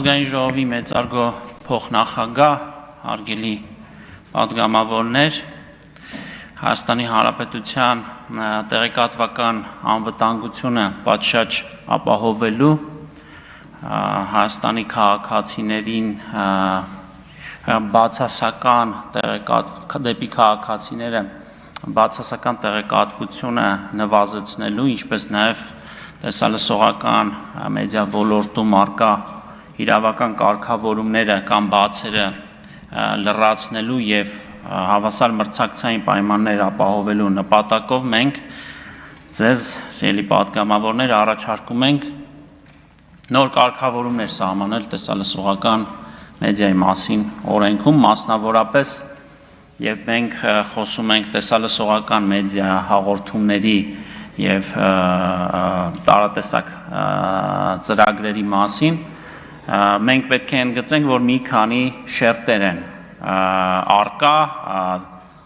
Ազգային ժողովի մեծարգո փոխնախագահ, հարգելի պատգամավորներ, Հայաստանի Հանրապետության տեղեկատվական անվտանգությունը պատշաճ ապահովելու Հայաստանի քաղաքացիներին դեպի քաղաքացիները բացասական տեղեկատվությունը նվազեցնելու, ինչպես նաև տեսալսողական մեդիա ոլորտում առկա իրավական կարգավորումները կամ բացերը լրացնելու եւ հավասար մրցակցային պայմաններ ապահովելու նպատակով մենք ձեզ, սիրելի պատգամավորներ, առաջարկում ենք նոր կարգավորումներ սահմանել տեսալսողական մեդիայի մասին օրենքում, մասնավորապես երբ մենք խոսում ենք տեսալսողական մեդիա հաղորդումների եւ տարատեսակ ծրագրերի մասին, մենք պետք է ընդգծենք, որ մի քանի շերտեր են առկա,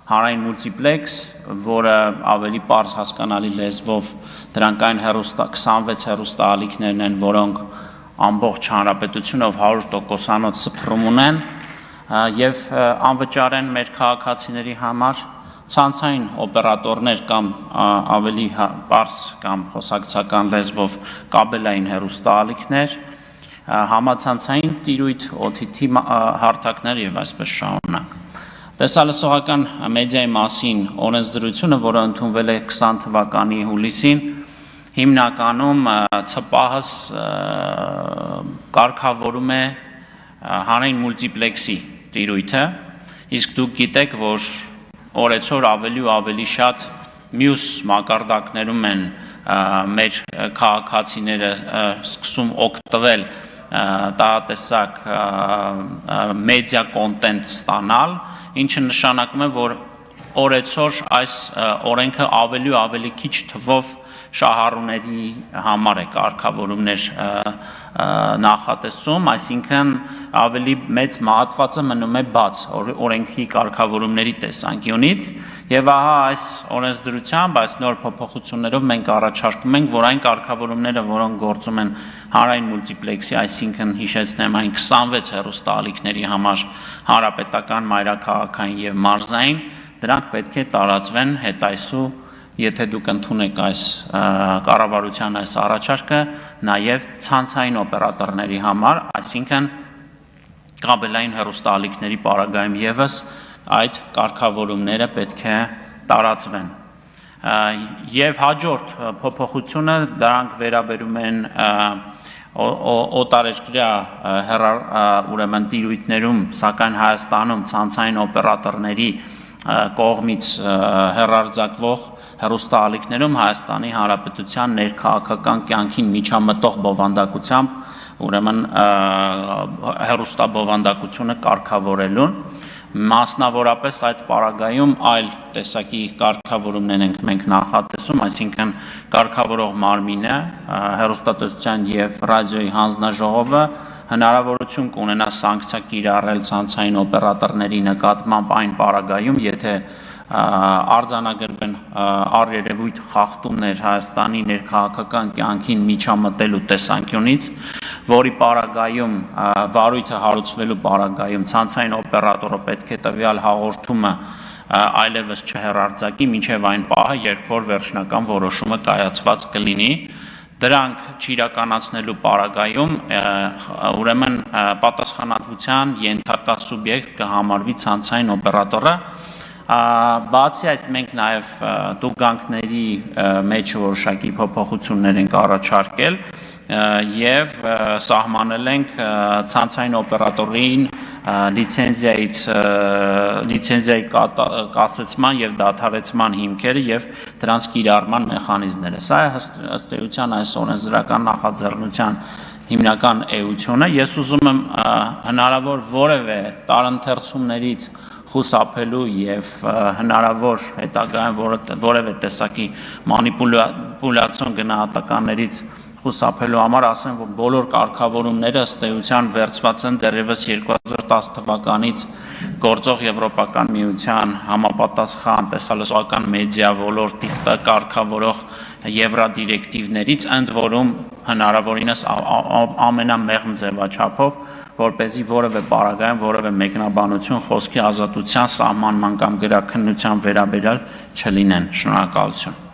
հանրային մուլտիպլեքս, որը ավելի պարզ հասկանալի լեզվով դրանք այն 26 հեռուստաալիքներն են, որոնք ամբողջ հանրապետությունով 100%-անոց սփռում ունեն եւ անվճար են մեր քաղաքացիների համար, ցանցային օպերատորներ կամ ավելի պարզ կամ խոսակցական լեզվով կաբելային հեռուստաալիքներ, համացանցային տիրույթ, OTT հարթակներ եւ այսպես շարունակ։ Տեսալսողական մեդիայի մասին օրենսդրությունը, որը ընդունվել է 20 թվականի հուլիսին, հիմնականում ՑՊԱՀ-ս կարգավորում է հանրային մուլտիպլեքսի տիրույթը, իսկ դուք գիտեք, որ օրեցօր ավելի ու ավելի շատ մյուս մակարդակներում են մեր քաղաքացիները սկսում օգտվել տարատեսակ մեդիա կոնտենտ ստանալ, ինչը նշանակում է, որ օրեցօր այս օրենքը ավելի ու ավելի քիչ թվով շահառուների համար է կարգավորումներ նախատեսում, այսինքն ավելի մեծ մահատվածը մնում է բաց օրենքի կարգավորումների տեսանկյունից եւ ահա այս օրենսդրությամբ, այս նոր փոփոխություններով մենք առաջարկում ենք, որ այն կարգավորումները, որոնք գործում են հանրային մուլտիպլեքսի, այսինքն հիշեցնեմ այն 26 հեռուստաալիքների համար հանրապետական, մայրաքաղաքային եւ մարզային, դրանք պետք է տարածվեն հետայսու, եթե դուք ընդունեք այս կառավարության այս առաջարկը, նաև ցանցային օպերատորների համար, այսինքն կաբելային հեռուստաալիքների պարագայում եւս այդ կարգավորումները պետք է տարածվեն։ Եվ հաջորդ փոփոխությունը դրանք վերաբերում են օտարերկրյա ուրեմն տիրույթներում, սակայն Հայաստանում ցանցային օպերատորների կողմից հեռարձակվող հեռուստաալիքներում Հայաստանի Հանրապետության ներքաղաքական կյանքին միջամտող բովանդակությամբ, ուրեմն հեռուստաբովանդակությունը կարգավորելուն, մասնավորապես այդ պարագայում այլ տեսակի կարգավորումներ ենք մենք նախատեսում, այսինքն կարգավորող մարմինը, հեռուստատեսության եւ ռադիոյի հանձնաժողովը հնարավորություն կունենա սանկցիա կիրառել ցանցային օպերատորների նկատմամբ այն պարագայում, եթե արձանագրվեն առերևույթ խախտումներ Հայաստանի ներքաղաքական կյանքին միջամտելու տեսանկյունից, որի պարագայում վարույթը հարուցվելու պարագայում ցանցային օպերատորը պետք է տվյալ հաղորդումը այլևս չհեռարձակի մինչև այն պահը, երբ որ վերջնական որոշումը կայացված կլինի, դրանք չիրականացնելու պարագայում ուրեմն պատասխանատվության ենթակա սուբյեկտ կհամարվի ցանցային օպերատորը, բացի այդ մենք նաև տուգանքների մեջ որոշակի փոփոխություններ ենք առաջարկել եւ սահմանել ենք ցանցային օպերատորին լիցենզիայի կասեցման եւ դադարեցման հիմքերը եւ դրանց կիրառման մեխանիզմները։ Սա է ըստ էության այս օրենսդրական նախաձեռնության հիմնական էությունը։ Ես ուզում եմ հնարավոր որևէ տարընթերցումներից խուսափելու եւ հնարավոր հետագայում որևէ տեսակի մանիպուլյացիոն գնահատականներից խուսափելու համար ասեմ, որ բոլոր կարգավորումները ըստ էության վերցված են դեռևս 2010 թվականից գործող Եվրոպական միության համապատասխան տեսալսական մեդիա ոլորտի կարգավորող եվրադիրեկտիվներից, ընդ որում հնարավորինս ամենամեղմ ձևաչափով, որպեսզի որևէ պարագայում որևէ մեկնաբանություն խոսքի ազատության սահմանման կամ գրաքննության վերաբերյալ չլինեն։ Շնորհակալություն։